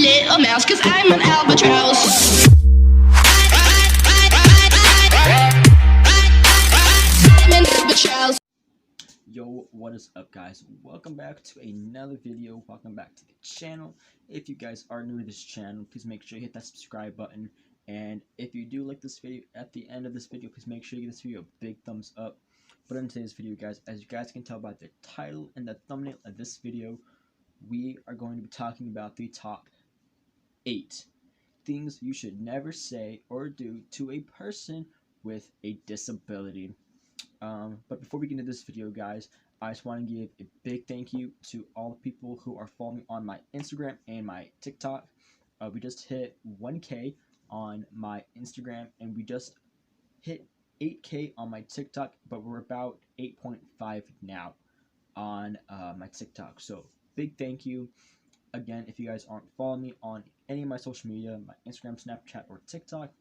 little mouse, cause I'm an albatross. I'm an albatross. Yo, what is up, guys? Welcome back to another video. Welcome back to the channel. If you guys are new to this channel, please make sure you hit that subscribe button. And if you do like this video, at the end of this video, please make sure you give this video a big thumbs up. But in today's video, guys, as you guys can tell by the title and the thumbnail of this video, we are going to be talking about the top 8 things you should never say or do to a person with a disability. But before we get into this video, guys, I just want to give a big thank you to all the people who are following me on my Instagram and my TikTok. We just hit 1K on my Instagram, and we just hit 8K on my TikTok, but we're about 8.5 now on my TikTok. So big thank you. Again, if you guys aren't following me on any of my social media, my Instagram, Snapchat, or TikTok,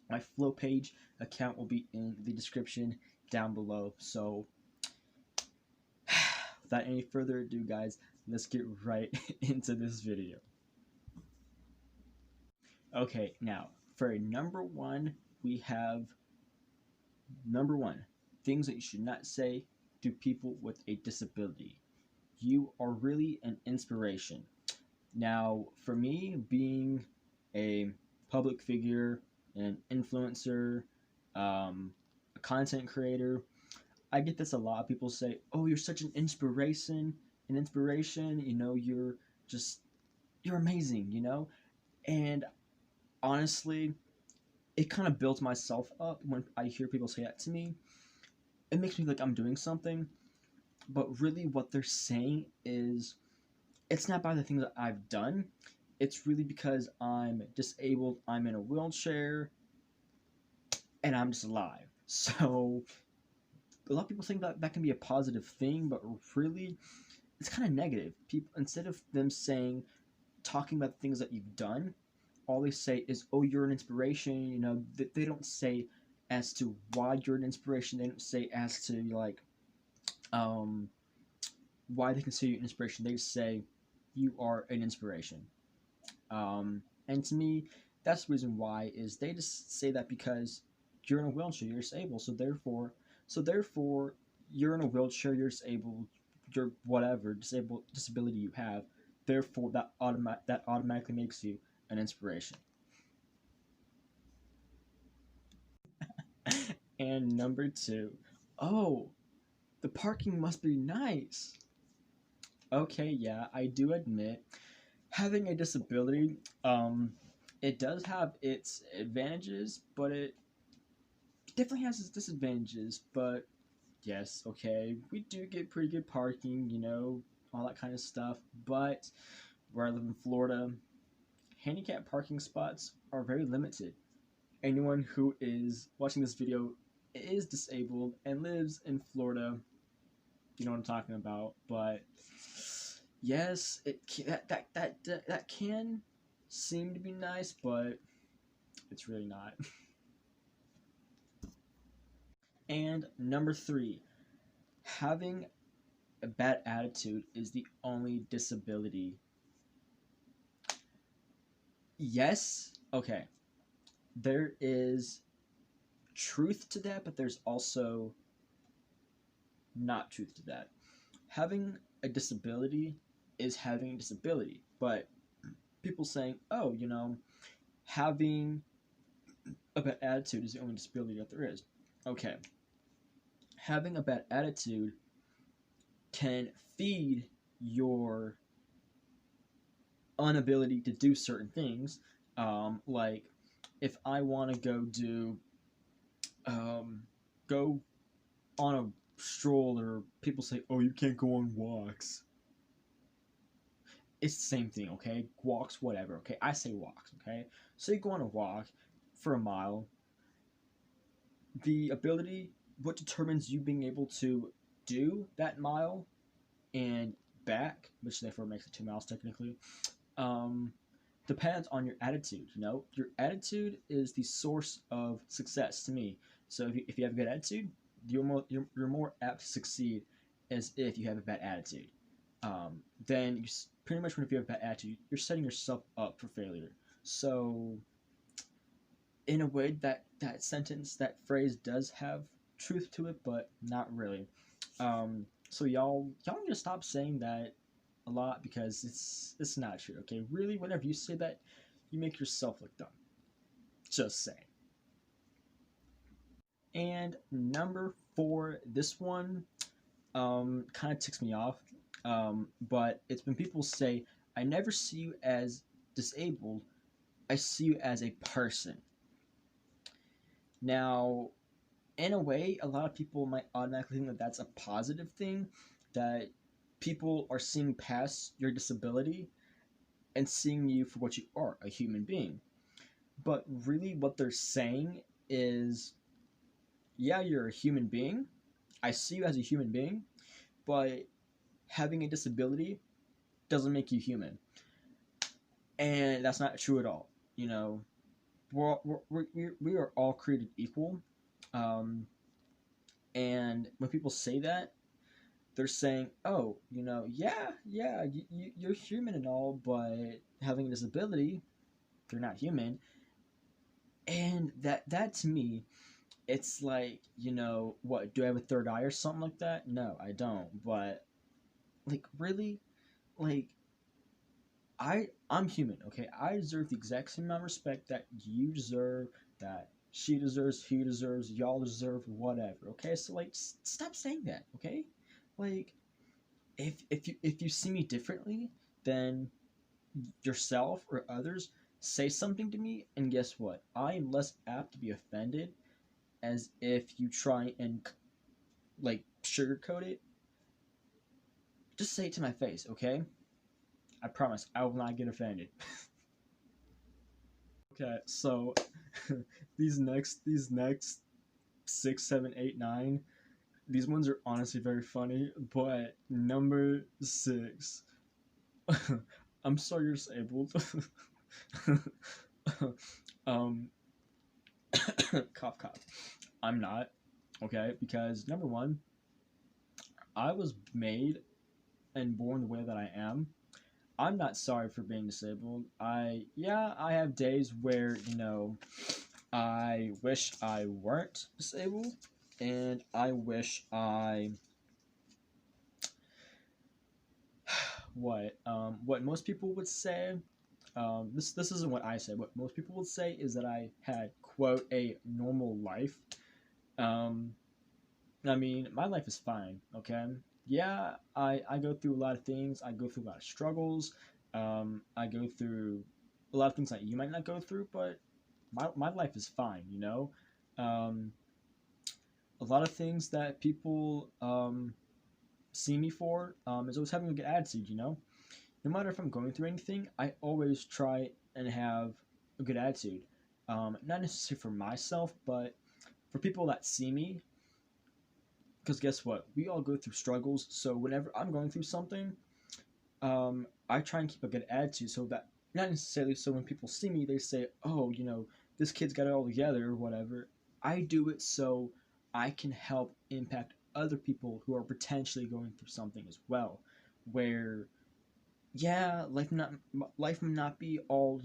my Flow page account will be in the description down below. So without any further ado, guys, let's get right into this video. Okay, now for number one, we have number one, things that you should not say to people with a disability. You are really an inspiration. Now, for me, being a public figure, an influencer, a content creator, I get this a lot. People say, "Oh, you're such an inspiration, you know, you're amazing, you know?" And honestly, it kind of builds myself up when I hear people say that to me. It makes me feel like I'm doing something, but really what they're saying is, it's not by the things that I've done. It's really because I'm disabled, I'm in a wheelchair, and I'm just alive. So a lot of people think that that can be a positive thing, but really it's kind of negative. People, instead of them talking about the things that you've done, all they say is, "Oh, you're an inspiration." You know, they don't say as to why you're an inspiration. They don't say as to why they consider you an inspiration. They just say you are an inspiration. And to me, that's the reason why, is they just say that because you're in a wheelchair, you're disabled, so therefore you're in a wheelchair, you're disabled, you're whatever disability you have, therefore that automatically makes you an inspiration. And number two, "Oh, the parking must be nice." Okay, yeah, I do admit, having a disability, it does have its advantages, but it definitely has its disadvantages. But yes, okay, we do get pretty good parking, you know, all that kind of stuff. But where I live in Florida, handicap parking spots are very limited. Anyone who is watching this video is disabled and lives in Florida, you know what I'm talking about. But yes, that can seem to be nice, but it's really not. And number three, having a bad attitude is the only disability. Yes, okay, there is truth to that, but there's also not truth to that. Having a disability is having a disability, but people saying, "Oh, you know, having a bad attitude is the only disability that there is." Okay, having a bad attitude can feed your inability to do certain things. Like if I want to go on a stroll, or people say, "Oh, you can't go on walks." It's the same thing, okay? Walks, whatever, okay? I say walks, okay? So you go on a walk for a mile. The ability, what determines you being able to do that mile and back, which therefore makes it 2 miles technically, depends on your attitude. You know, your attitude is the source of success to me. So if you have a good attitude, you're more apt to succeed as if you have a bad attitude. then pretty much when if you have a bad attitude, you're setting yourself up for failure. So in a way, that sentence, that phrase does have truth to it, but not really. So y'all need to stop saying that a lot because it's not true. Okay, really, whenever you say that, you make yourself look dumb. Just saying. And number four, this one kind of ticks me off. But it's when people say, "I never see you as disabled. I see you as a person." Now, in a way, a lot of people might automatically think that that's a positive thing, that people are seeing past your disability and seeing you for what you are, a human being. But really, what they're saying is, yeah, you're a human being. I see you as a human being, but having a disability doesn't make you human. And that's not true at all. You know, we are all created equal. Um, and when people say that, they're saying, oh, yeah, you're human and all, but having a disability, you're not human. And that to me, it's like, what, do I have a third eye or something like that? No, I don't. But like, really, like, I'm human, okay? I deserve the exact same amount of respect that you deserve, that she deserves, he deserves, y'all deserve, whatever, okay? So like, stop saying that, okay? Like, if you see me differently than yourself or others, say something to me, and guess what? I am less apt to be offended as if you try and like sugarcoat it. Just say it to my face, okay? I promise I will not get offended. Okay, so these next 6, 7, 8, 9, these ones are honestly very funny. But number 6, I'm sorry you're disabled. um, cough cough. I'm not, okay, because number one, I was made and born the way that I am. I'm not sorry for being disabled. I have days where, I wish I weren't disabled, and I wish I what most people would say. This isn't what I say. What most people would say is that I had, quote, a normal life. Um, I mean, my life is fine. Okay, yeah, I go through a lot of things. I go through a lot of struggles. I go through a lot of things that you might not go through, but my life is fine. Um, a lot of things that people see me for is always having a good attitude. No matter if I'm going through anything, I always try and have a good attitude. Not necessarily for myself, but for people that see me. Because guess what? We all go through struggles. So whenever I'm going through something, I try and keep a good attitude so that not necessarily so when people see me, they say, oh, this kid's got it all together or whatever. I do it so I can help impact other people who are potentially going through something as well. Where, yeah, life may not be all,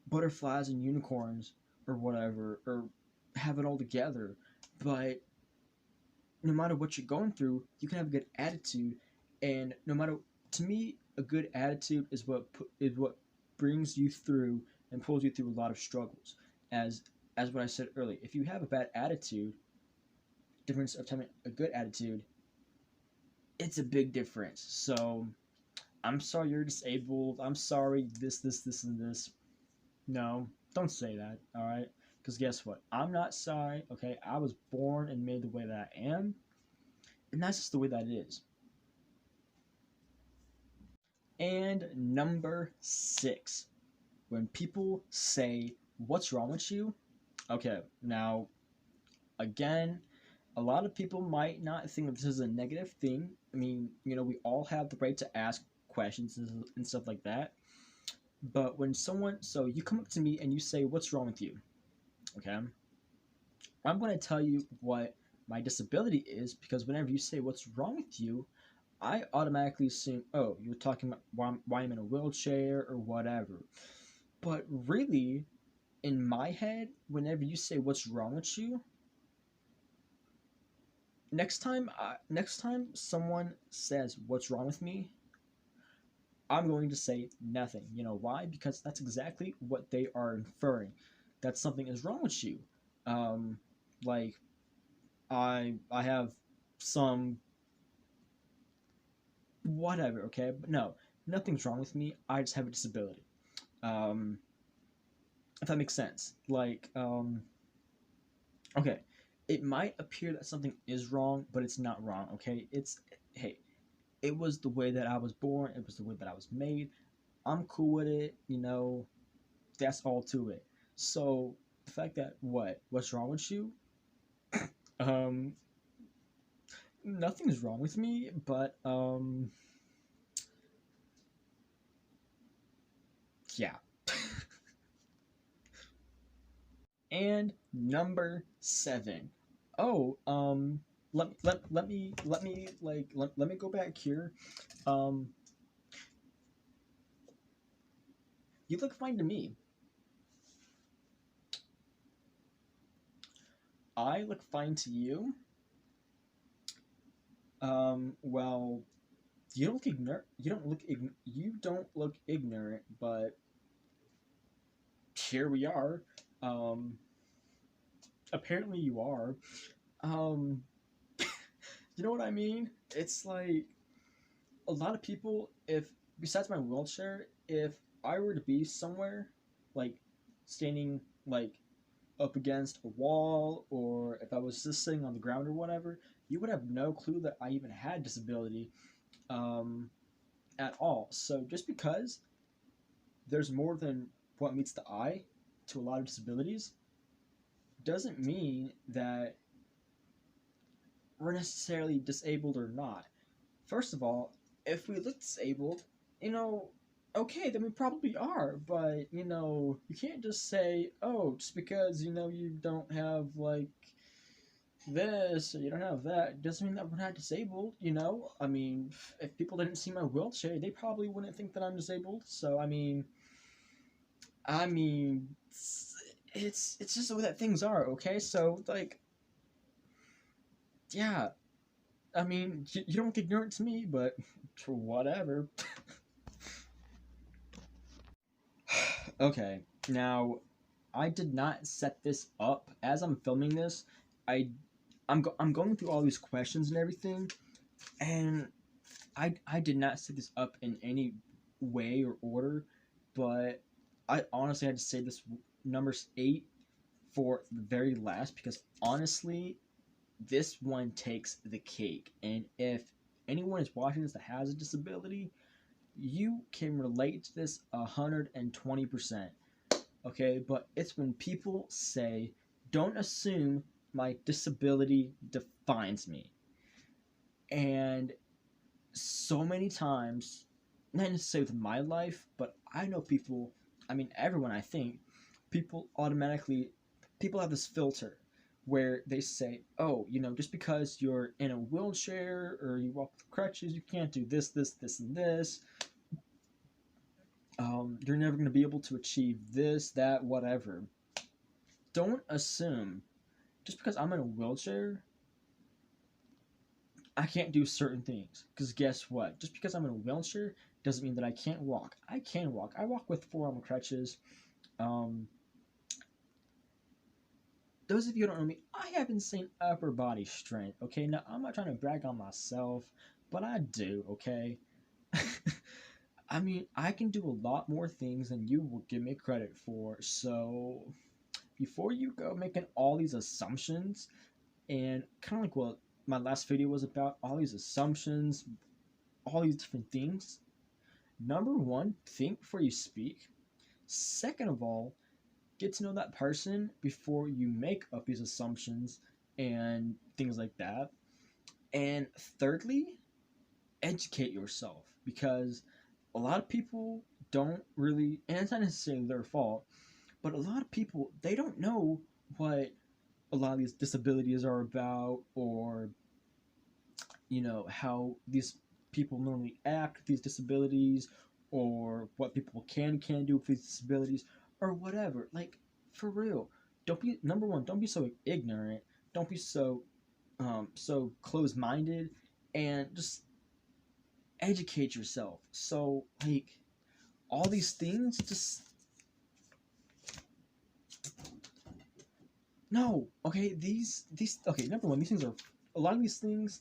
butterflies and unicorns or whatever, or have it all together. But no matter what you're going through, you can have a good attitude, and no matter to me, a good attitude is what brings you through and pulls you through a lot of struggles. As what I said earlier, if you have a bad attitude, difference of having a good attitude, it's a big difference. So I'm sorry you're disabled. I'm sorry this, and this. No, don't say that. All right. Because guess what? I'm not sorry. Okay, I was born and made the way that I am, and that's just the way that it is. And number 6, when people say, "What's wrong with you?" Okay, now, again, a lot of people might not think that this is a negative thing. I mean, we all have the right to ask questions and stuff like that. But so you come up to me and you say, "What's wrong with you?" Okay, I'm going to tell you what my disability is, because whenever you say, "What's wrong with you?" I automatically assume, oh, you're talking about why I'm in a wheelchair or whatever. But really, in my head, whenever you say what's wrong with you, next time someone says what's wrong with me, I'm going to say nothing. You know why? Because that's exactly what they are inferring. That something is wrong with you. Um, like I have some whatever. Okay, but no, nothing's wrong with me. I just have a disability. Um, if that makes sense. Okay, it might appear that something is wrong, but it's not wrong. Okay, it's hey, it was the way that I was born. It was the way that I was made. I'm cool with it. That's all to it. So the fact that what's wrong with you? Um, Nothing's wrong with me, but yeah. And number seven. Oh, let me go back here. Um, you look fine to me. I look fine to you. Well, you don't look ignorant. You don't look ignorant, but here we are. Um, Apparently you are. Um, you know what I mean? It's like a lot of people, if besides my wheelchair, if I were to be somewhere, like standing like up against a wall, or if I was just sitting on the ground or whatever, you would have no clue that I even had disability um, at all. So just because there's more than what meets the eye to a lot of disabilities, doesn't mean that we're necessarily disabled or not. First of all, if we look disabled, you know, okay, then we probably are. But you can't just say, oh, just because you don't have like this or you don't have that doesn't mean that we're not disabled. I mean, if people didn't see my wheelchair, they probably wouldn't think that I'm disabled. So I mean, it's just the way that things are. Okay, so like, yeah. I mean, you don't look ignorant to me, but whatever. Okay, now I did not set this up as I'm filming this. I I'm going through all these questions and everything, and I did not set this up in any way or order, but I honestly had to say this number 8 for the very last because honestly, this one takes the cake. And if anyone is watching this that has a disability, you can relate to this 120%. Okay, but it's when people say, don't assume my disability defines me. And so many times, not necessarily with my life, but I know people, I mean, everyone, I think, people automatically, people have this filter where they say, oh, just because you're in a wheelchair or you walk with crutches, you can't do this, this, this, and this. You're never going to be able to achieve this, that, whatever. Don't assume just because I'm in a wheelchair, I can't do certain things. Because guess what? Just because I'm in a wheelchair doesn't mean that I can't walk. I can walk. I walk with forearm crutches. Um, those of you who don't know me, I have insane upper body strength. Okay, now I'm not trying to brag on myself, but I do. Okay. I mean, I can do a lot more things than you will give me credit for. So before you go making all these assumptions, and kind of like what my last video was about, all these assumptions, all these different things. Number one, think before you speak. Second of all, get to know that person before you make up these assumptions and things like that. And thirdly, educate yourself because a lot of people don't really, and it's not necessarily their fault, but a lot of people, they don't know what a lot of these disabilities are about, or how these people normally act with these disabilities, or what people can do with these disabilities, or whatever. Like, for real, don't be number one. Don't be so ignorant. Don't be so closed-minded, and just educate yourself. So, like, all these things, just no. Okay, these okay. Number one, these things are a lot of these things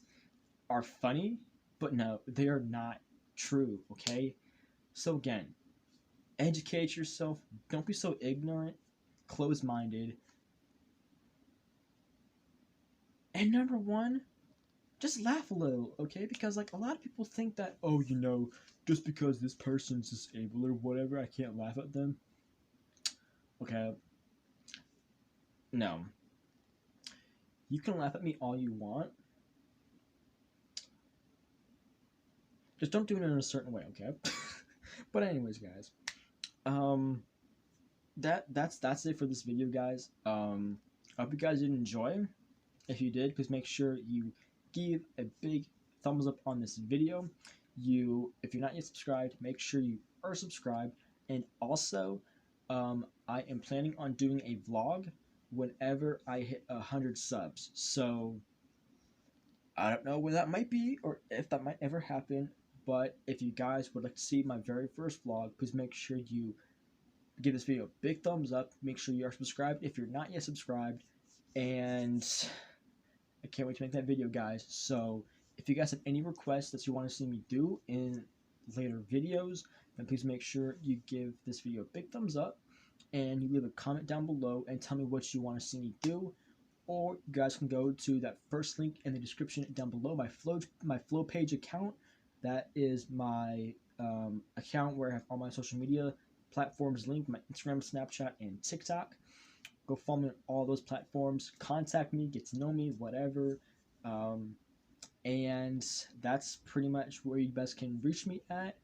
are funny, but no, they are not true. Okay, so again, educate yourself. Don't be so ignorant, closed-minded. And number one, just laugh a little, okay? Because like a lot of people think that, oh, just because this person's disabled or whatever, I can't laugh at them. Okay, no. You can laugh at me all you want. Just don't do it in a certain way, okay? But anyways, guys, um, that's it for this video, guys. I hope you guys did enjoy. If you did, please make sure you give a big thumbs up on this video. If you're not yet subscribed, make sure you are subscribed. And also, I am planning on doing a vlog whenever I hit 100 subs. So I don't know when that might be or if that might ever happen. But if you guys would like to see my very first vlog, please make sure you give this video a big thumbs up. Make sure you are subscribed if you're not yet subscribed. And I can't wait to make that video, guys. So if you guys have any requests that you want to see me do in later videos, then please make sure you give this video a big thumbs up and you leave a comment down below and tell me what you want to see me do. Or you guys can go to that first link in the description down below, my Flow Page account. That is my account where I have all my social media platforms linked, my Instagram, Snapchat, and TikTok. Go follow me on all those platforms. Contact me, get to know me, whatever. And that's pretty much where you best can reach me at.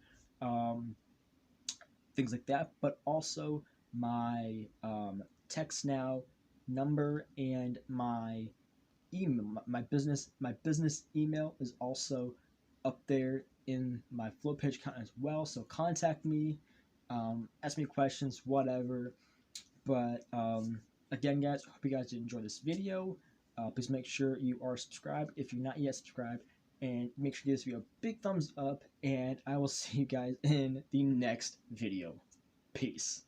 Things like that. But also my text now number and my email, my business email is also up there in my Flow Page account as well. So contact me, ask me questions, whatever. But again, guys, I hope you guys did enjoy this video. Please make sure you are subscribed if you're not yet subscribed, and make sure you give this video a big thumbs up, and I will see you guys in the next video. Peace.